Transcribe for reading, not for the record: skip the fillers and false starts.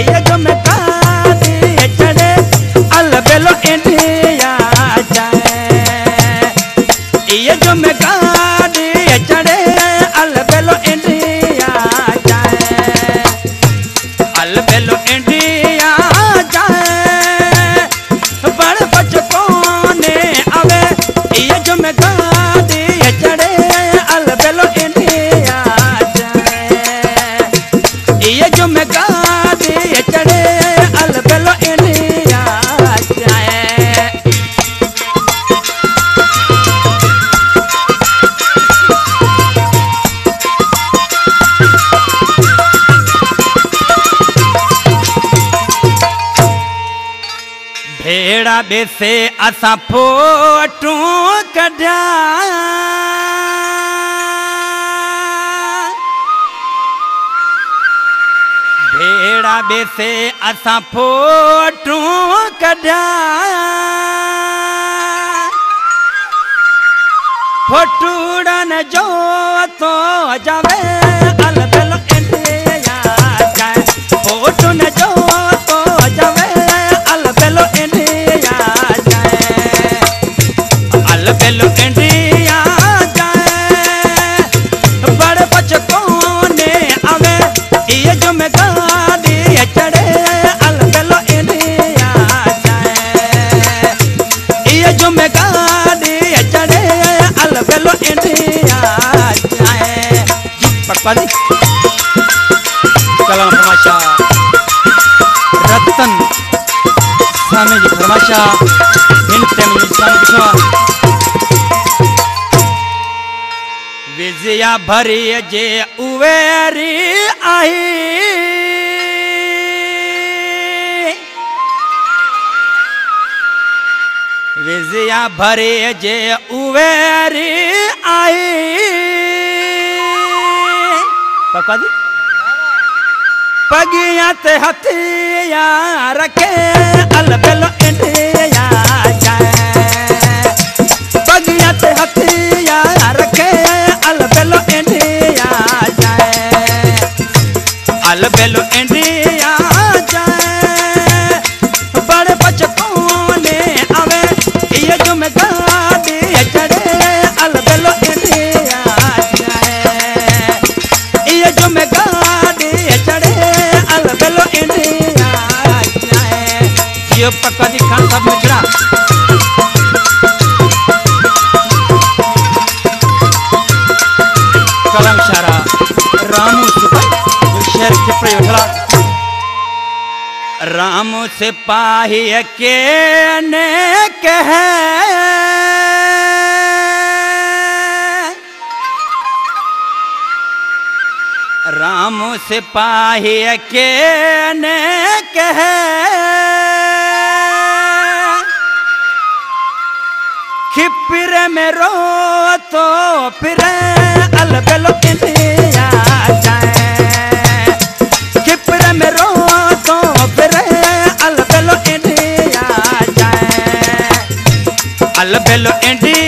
ये जो मैं गाड़ी चढ़े अल बेलो इंडिया जाए। ये जो मैं गाड़ी चढ़े अल बेलो इंडिया जाए। अल बेलो इंडिया जाए बड़े बचपन ने आवे। ये जो मैं गाड़ी चढ़े अल बेलो इंडिया जाए। ये जो मैं गाड़ी चढ़े अल बेलो इंडिया जाए। भेड़ा बेसे असा फोटू कढ़ा। भेड़ा बेसे असा फोटू कढ़ा। फोटूड़न जो तो जावे अल बेलो इंडिया जाए। फोटू न जो तो जावे अल बेलो इंडिया जाए। अल बेलो इंडिया जाए बड़े बचपन ने आवे। ये जो मैं गाड़ी चढ़े अल बेलो इंडिया जाए। ये जो मैं गाड़ी चढ़े अल बेलो इंडिया जाए। पटपा दी कलम फरमाशा रतन स्वामी जी फरमाशा विजया भरी जे उवेरी आई। विजया भरी जे उवेरी आई। पका दी पगिया ते हथियार रखे अल बेलो इंडिया जाए। पगिया ते हथियार रखे अल बेलो इंडिया जाए। अल बेलो इंडिया जाए बड़े बचपन ने आवे। ये जो मैं गाड़ी चढ़े अल बेलो इंडिया जाए। ये जो मैं गाड़ी चढ़े अल बेलो इंडिया जाए। ये पक्का दी खान साहब मुजरा कलम शारा रामू सिपाही शहर के प्रयोगला। रामू सिपाही के ने कहे रामू सिपाही के ने कहे खिपिर में रो तो फिर अल बेलो इंडिया जाए। खिपिर में रो तो फिर अल बेलो इंडिया जाए। अल बेलो इंडिया